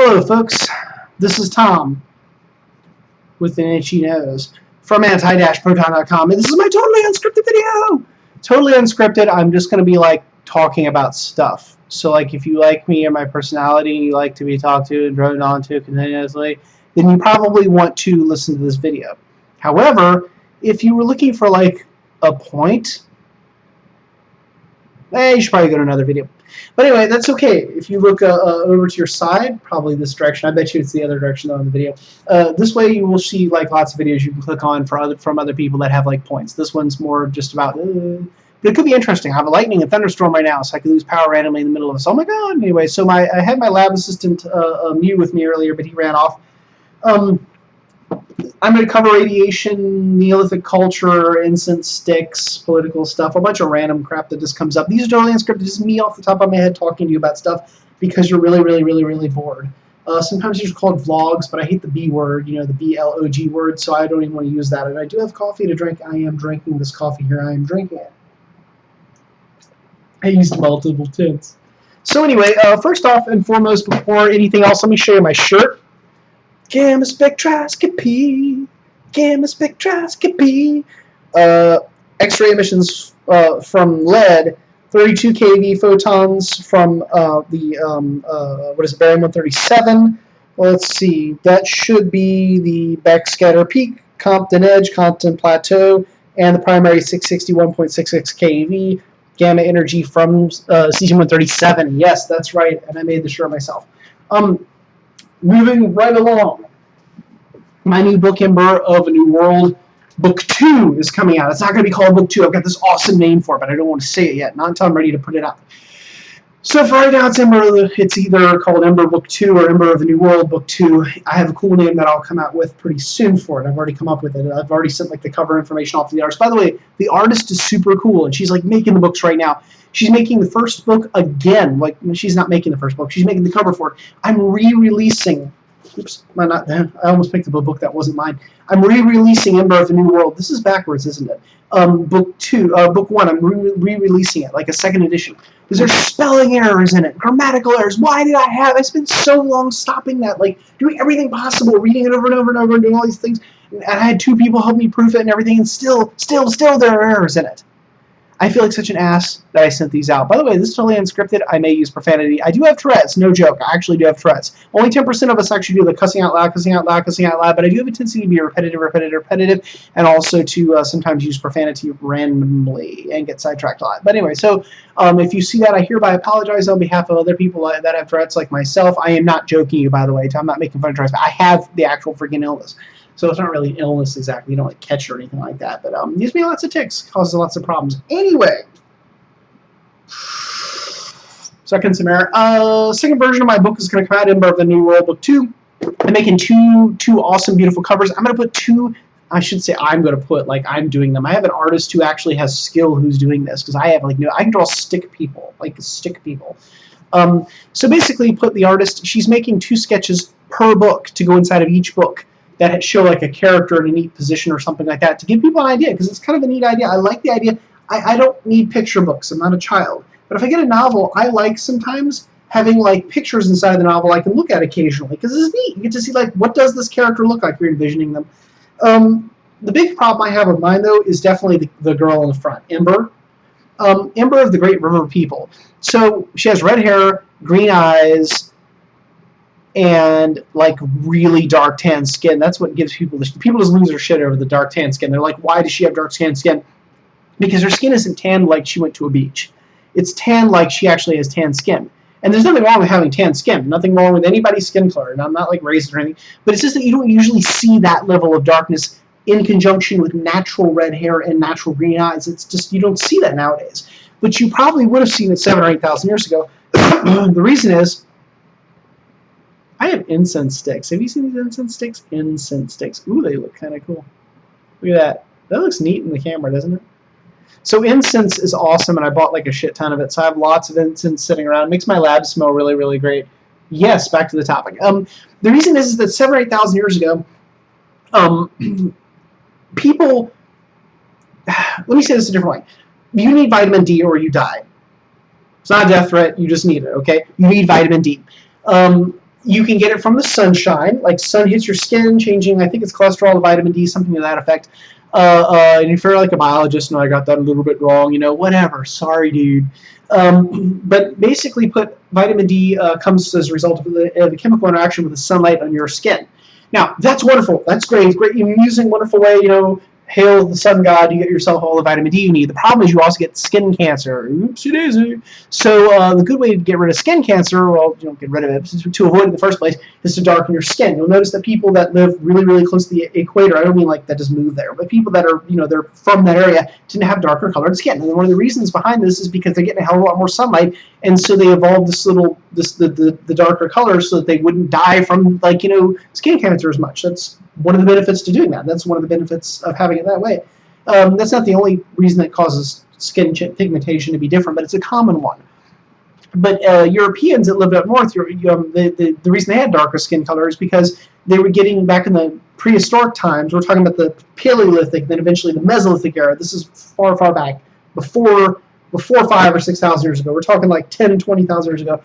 Hello folks, this is Tom with an itchy nose from anti-proton.com, and this is my totally unscripted video! Totally unscripted. I'm just going to be like talking about stuff. So like if you like me and my personality and you like to be talked to and droned on to continuously, then you probably want to listen to this video. However, if you were looking for like a point, you should probably go to another video. But anyway, that's okay. If you look over to your side, probably this direction. I bet you it's the other direction though in the video. This way you will see like lots of videos you can click on from other people that have like points. This one's more just about, but it could be interesting. I have a lightning and thunderstorm right now, so I could lose power randomly in the middle of this. Oh my god! Anyway, so I had my lab assistant Mew with me earlier, but he ran off. I'm going to cover radiation, Neolithic culture, incense sticks, political stuff, a bunch of random crap that just comes up. These are totally unscripted, just me off the top of my head talking to you about stuff because you're really bored. Sometimes these are called vlogs, but I hate the B word, you know, the B-L-O-G word, so I don't even want to use that. And I do have coffee to drink. I am drinking this coffee here. I am drinking it. I used multiple tints. So anyway, first off and foremost, before anything else, let me show you my shirt. Gamma spectroscopy, gamma spectroscopy. X-ray emissions from lead, 32 keV photons from barium-137. Well, let's see, that should be the backscatter peak, Compton edge, Compton plateau, and the primary 661.66 keV. Gamma energy from cesium-137. Yes, that's right, and I made the shirt myself. Moving right along, my new book, Ember of a New World, Book 2 is coming out. It's not going to be called Book 2. I've got this awesome name for it, but I don't want to say it yet. Not until I'm ready to put it out. So for right now, it's either called Ember Book 2 or Ember of the New World Book 2. I have a cool name that I'll come out with pretty soon for it. I've already come up with it. I've already sent like the cover information off to the artist. By the way, the artist is super cool, and she's like making the books right now. She's making the first book again. Like, she's not making the first book. She's making the cover for it. I'm re-releasing. Oops, I almost picked up a book that wasn't mine. I'm re-releasing Ember of the New World. This is backwards, isn't it? Book 1. I'm re-releasing it, like a second edition. Because there's spelling errors in it, grammatical errors. Why did I spent so long stopping that, like doing everything possible, reading it over and over and over, and doing all these things. And I had 2 people help me proof it and everything, and still there are errors in it. I feel like such an ass that I sent these out. By the way, this is totally unscripted. I may use profanity. I do have Tourette's, no joke. I actually do have Tourette's. Only 10% of us actually do the cussing out loud, but I do have a tendency to be repetitive, and also to sometimes use profanity randomly and get sidetracked a lot. But anyway, so if you see that, I hereby apologize on behalf of other people that have Tourette's like myself. I am not joking you, by the way. I'm not making fun of Tourette's, but I have the actual freaking illness. So it's not really illness exactly. You don't like catch it or anything like that. But gives me lots of tics, causes lots of problems. Anyway, second version of my book is going to come out, Ember of the New World Book 2. I'm making two awesome, beautiful covers. I'm going to put 2. I should say I'm going to put, like I'm doing them. I have an artist who actually has skill who's doing this, because I have like I can draw stick people, like stick people. So basically, put the artist. She's making 2 sketches per book to go inside of each book that show like a character in a neat position or something like that, to give people an idea, because it's kind of a neat idea. I like the idea. I don't need picture books. I'm not a child. But if I get a novel, I like sometimes having like pictures inside the novel I can look at occasionally, because it's neat. You get to see like, what does this character look like? You're envisioning them. The big problem I have with mine, though, is definitely the girl in the front, Ember. Ember of the Great River People. So she has red hair, green eyes, and like really dark tan skin. That's what gives people just lose their shit over the dark tan skin. They're like, why does she have dark tan skin? Because her skin isn't tan like she went to a beach. It's tan like she actually has tan skin. And there's nothing wrong with having tan skin. Nothing wrong with anybody's skin color. And I'm not like racist or anything. But it's just that you don't usually see that level of darkness in conjunction with natural red hair and natural green eyes. It's just, you don't see that nowadays. But you probably would have seen it 7,000 or 8,000 years ago. The reason is, I have incense sticks. Have you seen these incense sticks? Incense sticks. Ooh, they look kind of cool. Look at that. That looks neat in the camera, doesn't it? So incense is awesome, and I bought like a shit ton of it. So I have lots of incense sitting around. It makes my lab smell really great. Yes, back to the topic. The reason is that 7,000 or 8,000 years ago, people... Let me say this a different way. You need vitamin D or you die. It's not a death threat. You just need it, okay? You need vitamin D. You can get it from the sunshine, like sun hits your skin, changing, I think it's cholesterol to vitamin D, something to that effect. And if you're like a biologist, no, I got that a little bit wrong, whatever, sorry, dude. But basically, put vitamin D comes as a result of the chemical interaction with the sunlight on your skin. Now, that's wonderful. That's great. It's great. You're using wonderful way, hail the sun god, you get yourself all the vitamin D you need. The problem is you also get skin cancer. Oopsie daisy. So the good way to get rid of skin cancer, well, you don't get rid of it, to avoid it in the first place, is to darken your skin. You'll notice that people that live really, really close to the equator, I don't mean like that just move there, but people that are, they're from that area tend to have darker colored skin. And one of the reasons behind this is because they're getting a hell of a lot more sunlight, and so they evolved the darker color so that they wouldn't die from, skin cancer as much. That's one of the benefits to doing that. That's one of the benefits of having it that way. That's not the only reason that causes skin pigmentation to be different, but it's a common one. But Europeans that lived up north, the reason they had darker skin color is because they were getting, back in the prehistoric times, we're talking about the Paleolithic, then eventually the Mesolithic era. This is far, far back, before 5,000 or 6,000 years ago. We're talking like 10, 20,000 years ago.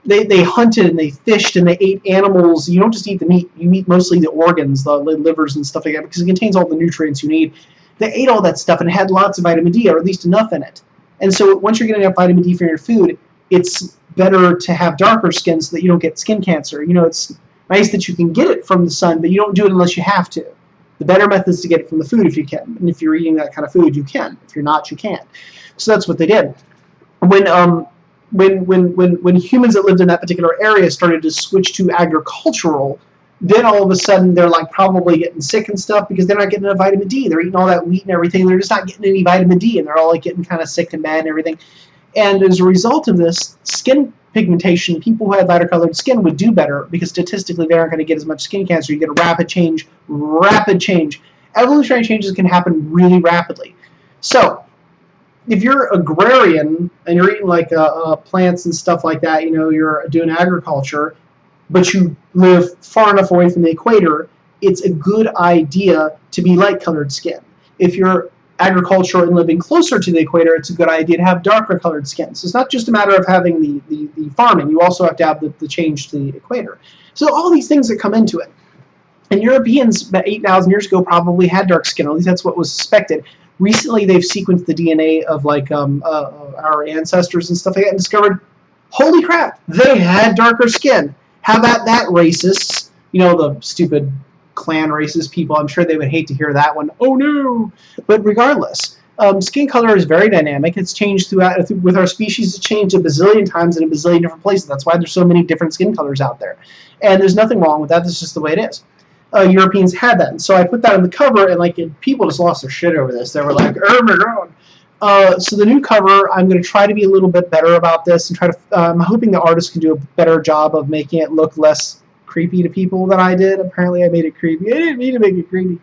They hunted and they fished and they ate animals. You don't just eat the meat, you eat mostly the organs, the livers and stuff like that, because it contains all the nutrients you need. They ate all that stuff and it had lots of vitamin D, or at least enough in it. And so once you're getting enough vitamin D from your food, it's better to have darker skin so that you don't get skin cancer. It's nice that you can get it from the sun, but you don't do it unless you have to. The better method is to get it from the food if you can. And if you're eating that kind of food, you can. If you're not, you can't. So that's what they did. When humans that lived in that particular area started to switch to agricultural, then all of a sudden they're like probably getting sick and stuff because they're not getting enough vitamin D. They're eating all that wheat and everything. They're just not getting any vitamin D, and they're all like getting kind of sick and bad and everything. And as a result of this, skin pigmentation, people who have lighter colored skin would do better because statistically they aren't going to get as much skin cancer. You get a rapid change. Evolutionary changes can happen really rapidly. So if you're agrarian and you're eating like plants and stuff like that, you're doing agriculture, but you live far enough away from the equator, it's a good idea to be light-colored skin. If you're agricultural and living closer to the equator, it's a good idea to have darker colored skin. So it's not just a matter of having the farming. You also have to have the change to the equator. So all these things that come into it. And Europeans about 8,000 years ago probably had dark skin, or at least that's what was suspected. Recently, they've sequenced the DNA of our ancestors and stuff like that and discovered, holy crap, they had darker skin. How about that, racists? The stupid clan racist people. I'm sure they would hate to hear that one. Oh no! But regardless, skin color is very dynamic. It's changed throughout with our species. It's changed a bazillion times in a bazillion different places. That's why there's so many different skin colors out there. And there's nothing wrong with that. That's just the way it is. Europeans had that. And so I put that on the cover, and people just lost their shit over this. They were like, oh my god. So the new cover, I'm going to try to be a little bit better about this and try to. I'm hoping the artist can do a better job of making it look less creepy to people than I did. Apparently, I made it creepy. I didn't mean to make it creepy,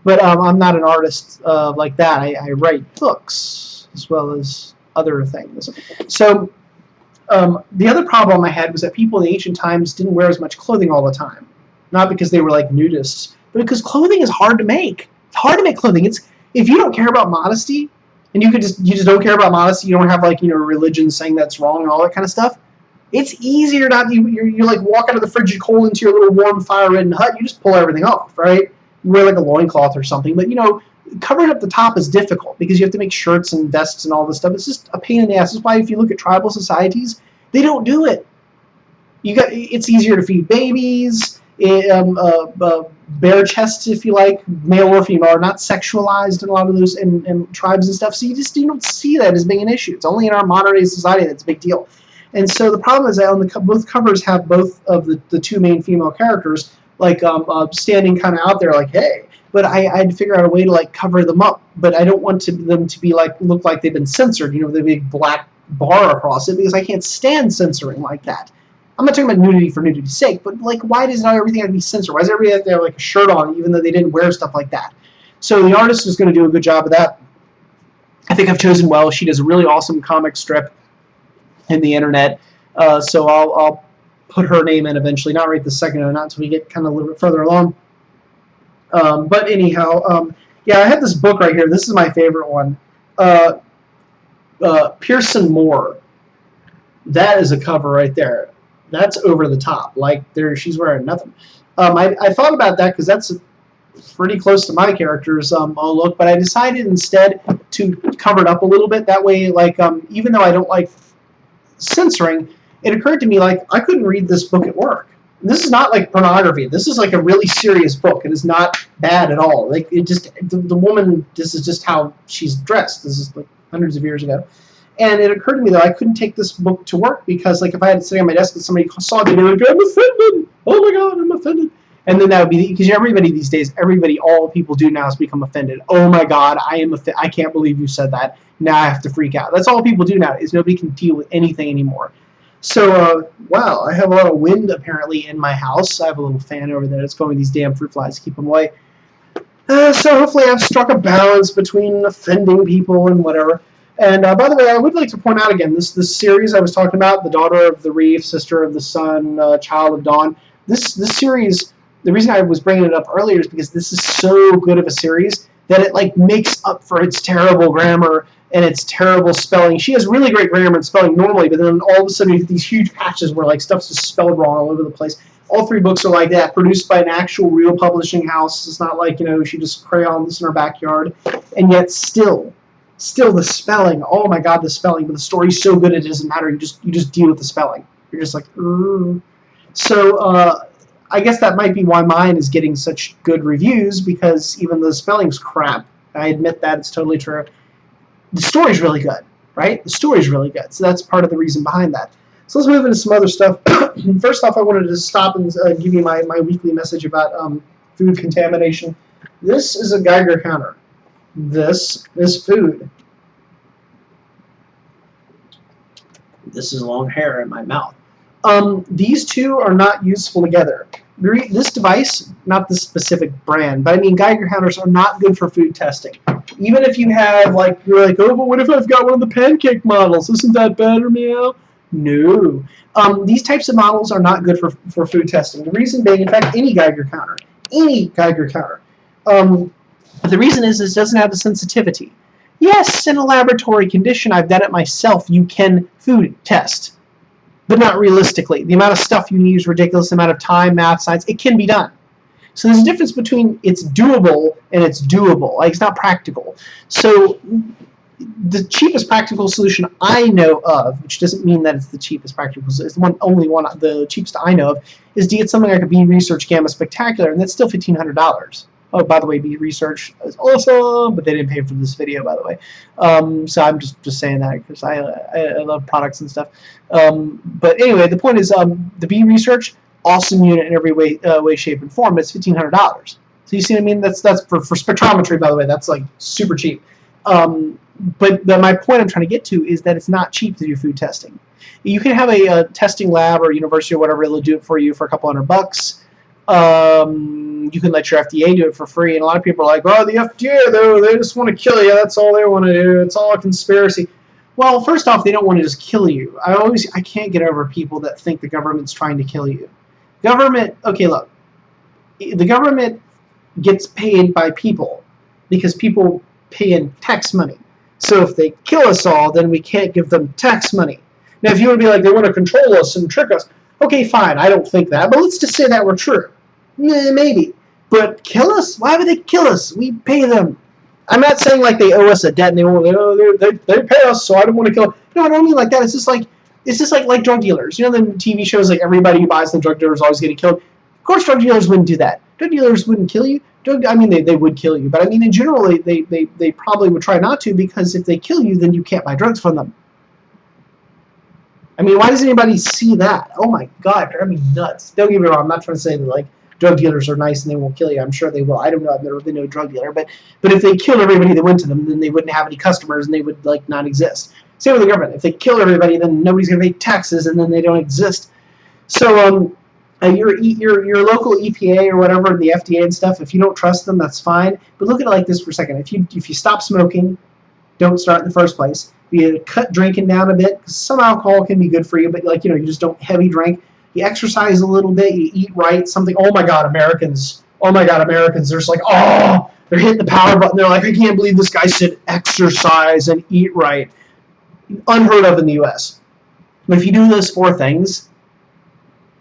but I'm not an artist like that. I write books as well as other things. So the other problem I had was that people in the ancient times didn't wear as much clothing all the time. Not because they were like nudists, but because clothing is hard to make. It's hard to make clothing. If you don't care about modesty, and you just don't care about modesty, you don't have religion saying that's wrong and all that kind of stuff. It's easier not. You like walk out of the frigid cold into your little warm fire-ridden hut. You just pull everything off, right? You wear like a loincloth or something, but covering up the top is difficult because you have to make shirts and vests and all this stuff. It's just a pain in the ass. That's why if you look at tribal societies, they don't do it. It's easier to feed babies. Bare chests, if you like, male or female, are not sexualized in a lot of those in tribes and stuff. So you don't see that as being an issue. It's only in our modern day society that's a big deal. And so the problem is that on both covers have both of the two main female characters standing kind of out there like, hey. But I had to figure out a way to cover them up. But I don't want them to be look like they've been censored. The big black bar across it, because I can't stand censoring like that. I'm not talking about nudity for nudity's sake, but why does not everything have to be censored? Why does everybody have to have a shirt on, even though they didn't wear stuff like that? So the artist is going to do a good job of that. I think I've chosen well. She does a really awesome comic strip in the internet, so I'll put her name in eventually. Not right this second, or not until we get kind of a little bit further along. But anyhow, yeah, I have this book right here. This is my favorite one. Pearson Moore. That is a cover right there. that's over the top. Like she's wearing nothing. I thought about that because that's pretty close to my character's look, but I decided instead to cover it up a little bit. That way, like even though I don't like censoring, it occurred to me like I couldn't read this book at work. This is not like pornography. This is like a really serious book. It is not bad at all. Like it just the woman. This is just how she's dressed. This is like hundreds of years ago. And it occurred to me that I couldn't take this book to work because, like, if I had it sitting on my desk and somebody saw me, they'd be like, I'm offended. Oh my God, I'm offended. And then that would be, because everybody these days, all people do now is become offended. Oh my God, I can't believe you said that. Now I have to freak out. That's all people do now, is nobody can deal with anything anymore. So, wow, I have a lot of wind apparently in my house. I have a little fan over there that's going with these damn fruit flies to keep them away. So hopefully I've struck a balance between offending people and whatever. And by the way, I would like to point out again, this series I was talking about, The Daughter of the Reef, Sister of the Sun, Child of Dawn, this series, the reason I was bringing it up earlier is because this is so good of a series that it like makes up for its terrible grammar and its terrible spelling. She has really great grammar and spelling normally, but then all of a sudden you get these huge patches where like stuff's just spelled wrong all over the place. All three books are like that, produced by an actual real publishing house. It's not like, she just crayoned this in her backyard. And yet still the spelling, oh my God, the spelling, but the story's so good it doesn't matter. You just deal with the spelling. You're just like, Ugh. So I guess that might be why mine is getting such good reviews, because even though the spelling's crap, I admit that, it's totally true, the story's really good, right? The story's really good. So that's part of the reason behind that. So let's move into some other stuff. First off, I wanted to stop and give you my weekly message about food contamination. This is a Geiger counter. This is food. This is long hair in my mouth. These two are not useful together. This device, not this specific brand, but I mean Geiger counters are not good for food testing. Even if you have, like, you're like, oh, but what if I've got one of the pancake models? Isn't that better, meow? No. These types of models are not good for food testing. The reason being, in fact, any Geiger counter. But the reason is it doesn't have the sensitivity. Yes, in a laboratory condition, I've done it myself, you can food test. But not realistically. The amount of stuff you need is ridiculous, the amount of time, math, science, it can be done. So there's a difference between it's doable and it's doable. Like, it's not practical. So the cheapest practical solution I know of, which doesn't mean that it's the cheapest practical solution, it's the cheapest I know of, is to get something like a Bee Research Gamma Spectacular, and that's still $1,500. Oh, by the way, Bee Research is awesome, but they didn't pay for this video, by the way. So I'm just saying that because I love products and stuff. But anyway, the point is, the Bee Research, awesome unit in every way, shape, and form. It's $1,500. So you see what I mean? That's for spectrometry, by the way. That's like super cheap. But my point I'm trying to get to is that it's not cheap to do food testing. You can have a testing lab or university or whatever, they'll do it for you for a couple $100. You can let your FDA do it for free, and a lot of people are like, oh, the FDA, though, they just want to kill you. That's all they want to do. It's all a conspiracy. Well, first off, they don't want to just kill you. I can't get over people that think the government's trying to kill you. Okay, look, the government gets paid by people because people pay in tax money. So if they kill us all, then we can't give them tax money. Now, if you want to be like, they want to control us and trick us, okay, fine, I don't think that, but let's just say that we're true. Maybe. But kill us? Why would they kill us? We pay them. I'm not saying like they owe us a debt and they pay us, so I don't want to kill them. No, I don't mean like that. It's just like drug dealers. You know, the TV shows like everybody who buys the drug dealer is always getting killed. Of course, drug dealers wouldn't do that. Drug dealers wouldn't kill you. They would kill you, but I mean, in general, they probably would try not to, because if they kill you, then you can't buy drugs from them. I mean, why does anybody see that? Oh my God, drive me nuts. Don't get me wrong. I'm not trying to say that like drug dealers are nice and they won't kill you. I'm sure they will. I don't know. I've never been to a drug dealer, but if they killed everybody that went to them, then they wouldn't have any customers and they would like not exist. Same with the government. If they kill everybody, then nobody's going to pay taxes and then they don't exist. So your local EPA or whatever, the FDA and stuff, if you don't trust them, that's fine. But look at it like this for a second. If you stop smoking, don't start in the first place. You cut drinking down a bit, because some alcohol can be good for you, but like, you just don't heavy drink. You exercise a little bit, you eat right, something. Oh my God, Americans. They're just like, oh, they're hitting the power button. They're like, I can't believe this guy said exercise and eat right. Unheard of in the US. But if you do those 4 things,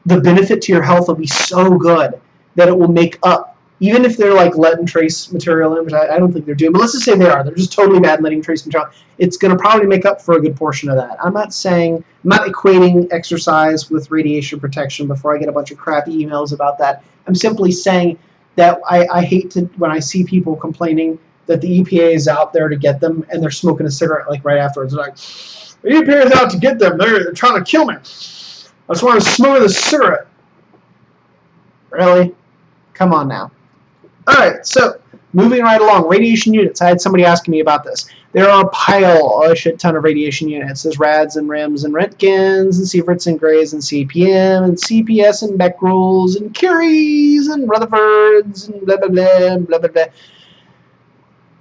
the benefit to your health will be so good that it will make up. Even if they're like letting trace material in, which I don't think they're doing, but let's just say they are. They're just totally bad letting trace material. It's going to probably make up for a good portion of that. I'm not equating exercise with radiation protection before I get a bunch of crappy emails about that. I'm simply saying that I hate to, when I see people complaining that the EPA is out there to get them and they're smoking a cigarette like right afterwards. They're like, the EPA is out to get them. They're trying to kill me. I just want to smoke a cigarette. Really? Come on now. Alright, so moving right along, radiation units. I had somebody asking me about this. There are a shit ton of radiation units. There's rads and RIMS and Röntgens and Sieverts and Greys and CPM and CPS and Becquerels and Curies and Rutherfords and blah, blah, blah, blah, blah, blah.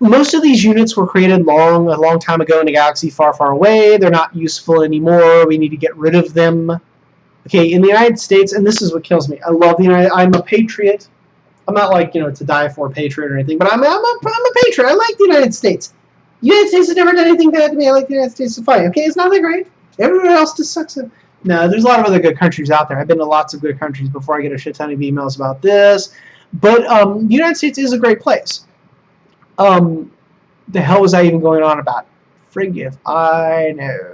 Most of these units were created a long time ago in a galaxy far, far away. They're not useful anymore. We need to get rid of them. Okay, in the United States, and this is what kills me. I love the United States. I'm a patriot. I'm not like, to die for a patriot or anything, but I'm a patriot. I like the United States. The United States has never done anything bad to me. I like the United States. It's fine. Okay, it's not that great. Everywhere else just sucks. No, there's a lot of other good countries out there. I've been to lots of good countries before I get a shit ton of emails about this. But the United States is a great place. The hell was I even going on about? Forgive. I know.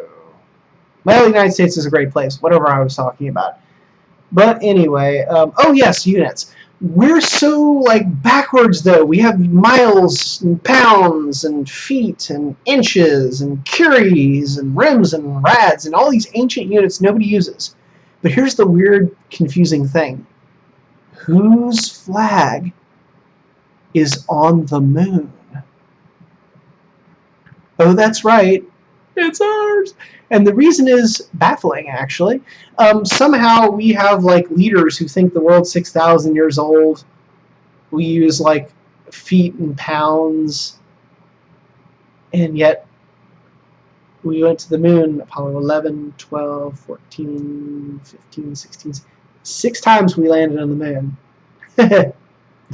Well, the United States is a great place. Whatever I was talking about. But anyway, oh yes, units. We're so backwards though. We have miles and pounds and feet and inches and curies and rims and rads and all these ancient units nobody uses. But here's the weird, confusing thing. Whose flag is on the moon? Oh, that's right. It's ours. And the reason is baffling, actually. Somehow we have leaders who think the world's 6,000 years old. We use feet and pounds, and yet we went to the moon. Apollo 11, 12, 14, 15, 16. 6 times we landed on the moon.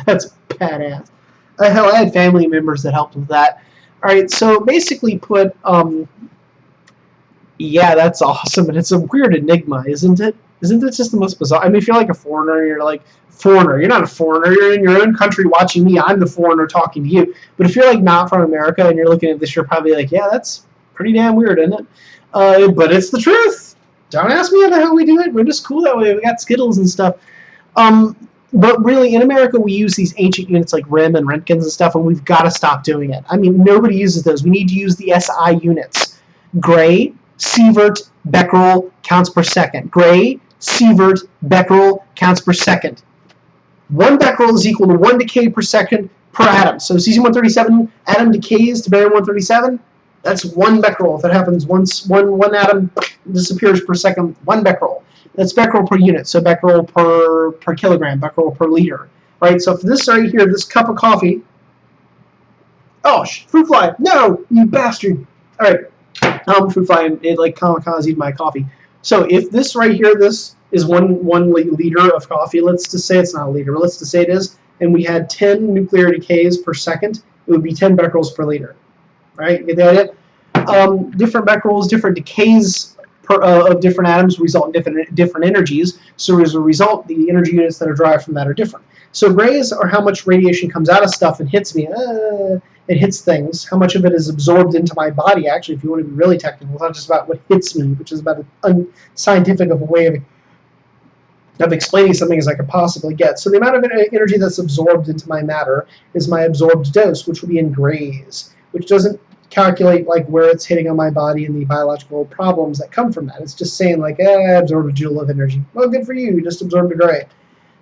That's badass. Hell, I had family members that helped with that. All right, so basically put. Yeah, that's awesome, and it's a weird enigma, isn't it? Isn't it just the most bizarre? I mean, if you're a foreigner, you're foreigner. You're not a foreigner. You're in your own country watching me. I'm the foreigner talking to you. But if you're not from America and you're looking at this, you're probably yeah, that's pretty damn weird, isn't it? But it's the truth. Don't ask me how the hell we do it. We're just cool that way. We got Skittles and stuff. But really, in America, we use these ancient units like RIM and Röntgens and stuff, and we've got to stop doing it. I mean, nobody uses those. We need to use the SI units. Gray, Sievert, Becquerel, counts per second. Gray, Sievert, Becquerel, counts per second. 1 Becquerel is equal to 1 decay per second per atom. So cesium-137 atom decays to barium-137. That's 1 Becquerel. If it happens once, one atom disappears per second, 1 Becquerel. That's Becquerel per unit. So Becquerel per kilogram, Becquerel per liter. Right? So for this right here, this cup of coffee. Oh, fruit fly. No, you bastard. All right. Fruit fly, it kamikaze my coffee. So if this right here, this is one liter of coffee, let's just say it's not a liter, but let's just say it is, and we had 10 nuclear decays per second, it would be 10 becquerels per liter. Right? Get the idea? Different becquerels, different decays of different atoms result in different energies. So as a result, the energy units that are derived from that are different. So grays are how much radiation comes out of stuff and hits me. It hits things. How much of it is absorbed into my body, actually, if you want to be really technical. It's not just about what hits me, which is about as unscientific of a way of explaining something as I could possibly get. So the amount of energy that's absorbed into my matter is my absorbed dose, which will be in grays, which doesn't calculate where it's hitting on my body and the biological problems that come from that. It's just saying I absorbed a joule of energy. Well, good for you. You just absorbed a gray.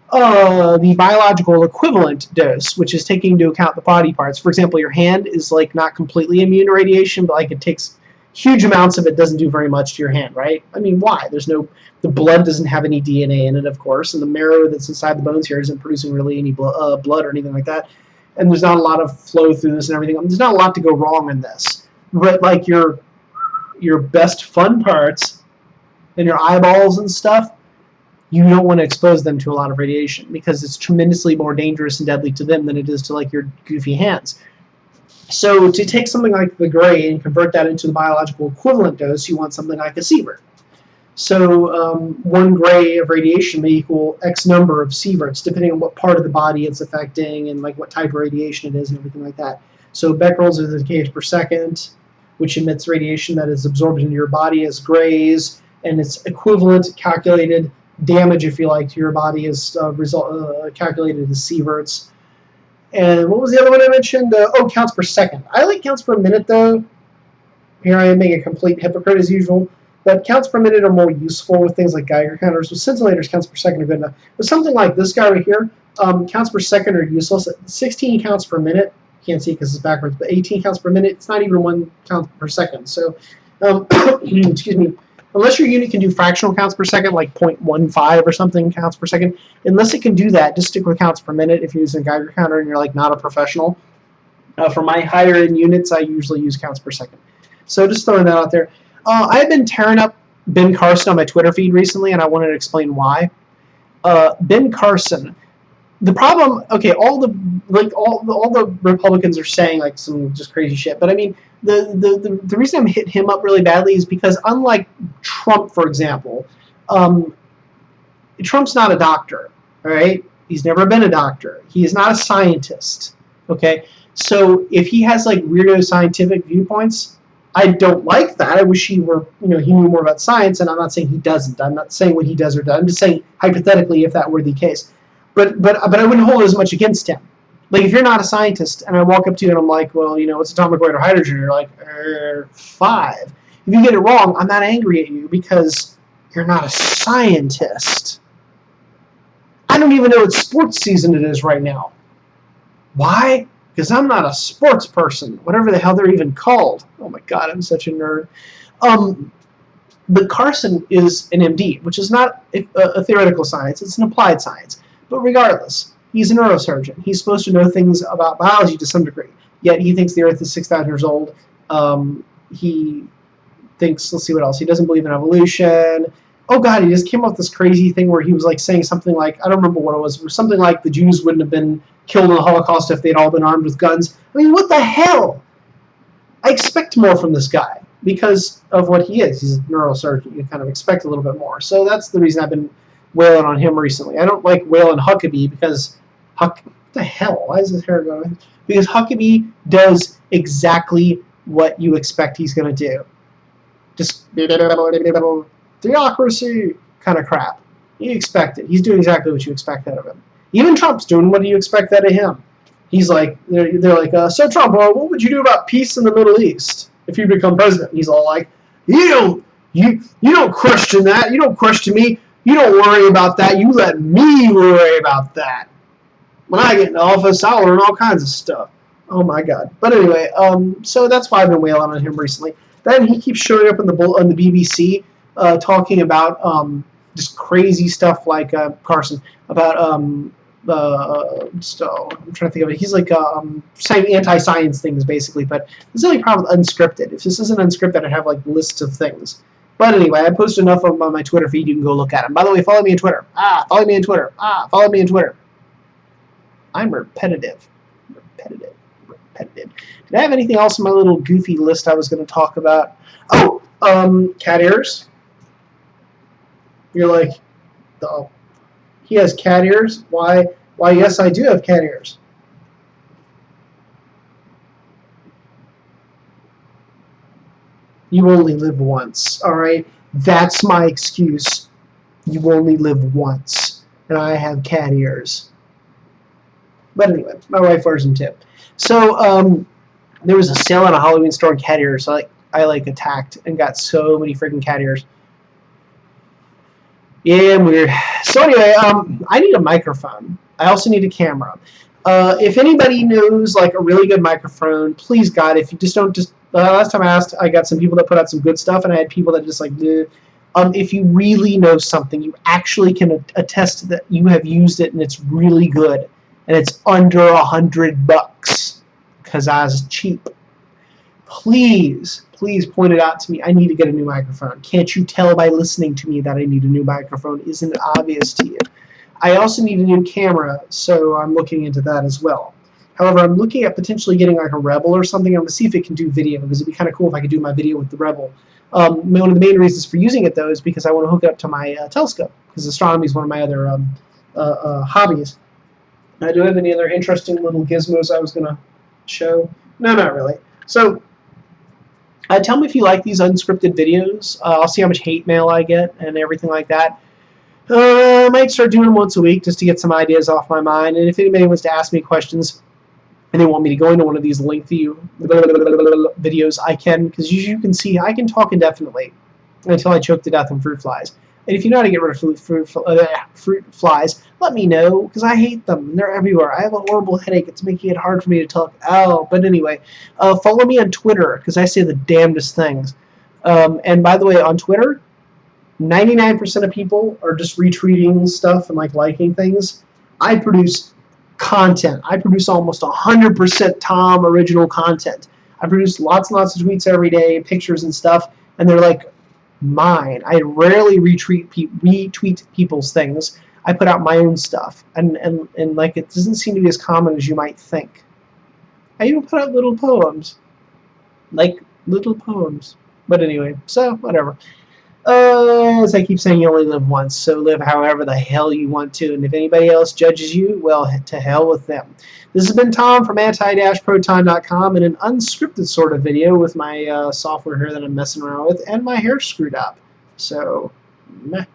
The biological equivalent dose, which is taking into account the body parts. For example, your hand is not completely immune to radiation, but it takes huge amounts of it, doesn't do very much to your hand, right? I mean, why? The blood doesn't have any DNA in it, of course, and the marrow that's inside the bones here isn't producing really any blood or anything like that. And there's not a lot of flow through this and everything. There's not a lot to go wrong in this. But your best fun parts and your eyeballs and stuff, you don't want to expose them to a lot of radiation because it's tremendously more dangerous and deadly to them than it is to your goofy hands. So to take something like the gray and convert that into the biological equivalent dose, you want something like a sievert. So 1 gray of radiation may equal X number of sieverts, depending on what part of the body it's affecting and like what type of radiation it is and everything like that. So becquerels is the k's per second, which emits radiation that is absorbed into your body as grays, and its equivalent calculated damage, if you like, to your body is calculated as sieverts. And what was the other one I mentioned? Counts per second. I like counts per minute, though. Here I am being a complete hypocrite as usual. But counts per minute are more useful with things like Geiger counters. With scintillators, counts per second are good enough. With something like this guy right here, counts per second are useless. 16 counts per minute. Can't see it because it's backwards, but 18 counts per minute. It's not even 1 count per second. So, excuse me. Unless your unit can do fractional counts per second, like 0.15 or something counts per second, unless it can do that, just stick with counts per minute if you're using a Geiger counter and you're like not a professional. For my higher end units, I usually use counts per second. So just throwing that out there. I've been tearing up Ben Carson on my Twitter feed recently, and I wanted to explain why. Ben Carson, the problem. Okay, all the Republicans are saying like some just crazy shit, but I mean the reason I'm hitting him up really badly is because unlike Trump, for example, Trump's not a doctor. All right, he's never been a doctor. He is not a scientist. Okay, so if he has like weirdo scientific viewpoints, I don't like that. I wish he were, he knew more about science, and I'm not saying he doesn't. I'm not saying what he does or does. I'm just saying hypothetically if that were the case. But I wouldn't hold as much against him. Like if you're not a scientist and I walk up to you and I'm like, well, what's atomic weight or hydrogen? You're like, 5. If you get it wrong, I'm not angry at you because you're not a scientist. I don't even know what sports season it is right now. Why? Because I'm not a sports person, whatever the hell they're even called. Oh my god, I'm such a nerd. But Carson is an MD, which is not a theoretical science, it's an applied science. But regardless, he's a neurosurgeon. He's supposed to know things about biology to some degree, yet he thinks the Earth is 6,000 years old. He thinks, let's see what else, he doesn't believe in evolution. Oh god, he just came up with this crazy thing where he was like saying something like, I don't remember what it was something like the Jews wouldn't have been killed in the Holocaust if they'd all been armed with guns. I mean, what the hell? I expect more from this guy because of what he is. He's a neurosurgeon. You kind of expect a little bit more. So that's the reason I've been wailing on him recently. I don't like wailing Huckabee because what the hell? Why is his hair going? Because Huckabee does exactly what you expect he's going to do. Just theocracy kind of crap. You expect it. He's doing exactly what you expect out of him. Even Trump's doing what do you expect out of him. He's like, they're like, so Trump, what would you do about peace in the Middle East if you become president? He's all like, you don't question that. You don't question me. You don't worry about that. You let me worry about that. When I get in office, I'll learn all kinds of stuff. Oh my god. But anyway, so that's why I've been wailing on him recently. Then he keeps showing up on the BBC talking about just crazy stuff like Carson about I'm trying to think of it. He's like saying anti-science things basically, but there's the only problem with unscripted. If this isn't unscripted, I'd have like lists of things. But anyway, I posted enough of them on my Twitter feed. You can go look at them. By the way, follow me on Twitter. Follow me on Twitter. Follow me on Twitter. I'm repetitive. Did I have anything else on my little goofy list I was going to talk about? Oh, cat ears. You're like, oh, he has cat ears? Why, yes, I do have cat ears. You only live once, all right? That's my excuse. You only live once, and I have cat ears. But anyway, my wife wears them too. So there was a sale at a Halloween store in cat ears. So I attacked and got so many freaking cat ears. Yeah, I'm weird. So anyway, I need a microphone. I also need a camera. If anybody knows like a really good microphone, please God, if you just don't last time I asked, I got some people that put out some good stuff, and I had people that just like, if you really know something, you actually can attest that you have used it and it's really good, and it's under $100 because I was cheap. Please point it out to me. I need to get a new microphone. Can't you tell by listening to me that I need a new microphone? Isn't it obvious to you? I also need a new camera, so I'm looking into that as well. However, I'm looking at potentially getting like a Rebel or something. I'm going to see if it can do video, because it'd be kind of cool if I could do my video with the Rebel. One of the main reasons for using it, though, is because I want to hook it up to my telescope, because astronomy is one of my other hobbies. Do I have any other interesting little gizmos I was going to show? No, not really. So tell me if you like these unscripted videos. I'll see how much hate mail I get and everything like that. I might start doing them once a week just to get some ideas off my mind. And if anybody wants to ask me questions and they want me to go into one of these lengthy videos, I can, because you can see I can talk indefinitely until I choke to death on fruit flies. And if you know how to get rid of fruit flies, let me know, because I hate them. They're everywhere. I have a horrible headache. It's making it hard for me to talk. Oh, but anyway, follow me on Twitter, because I say the damnedest things. And by the way, on Twitter, 99% of people are just retweeting stuff and like liking things. I produce content. I produce almost 100% Tom original content. I produce lots and lots of tweets every day, pictures and stuff, and they're like mine. I rarely retweet people's things. I put out my own stuff, and like it doesn't seem to be as common as you might think. I even put out little poems, like little poems. But anyway, so whatever. As I keep saying, you only live once, so live however the hell you want to. And if anybody else judges you, well, to hell with them. This has been Tom from anti-proton.com in an unscripted sort of video with my software here that I'm messing around with and my hair screwed up. So, meh.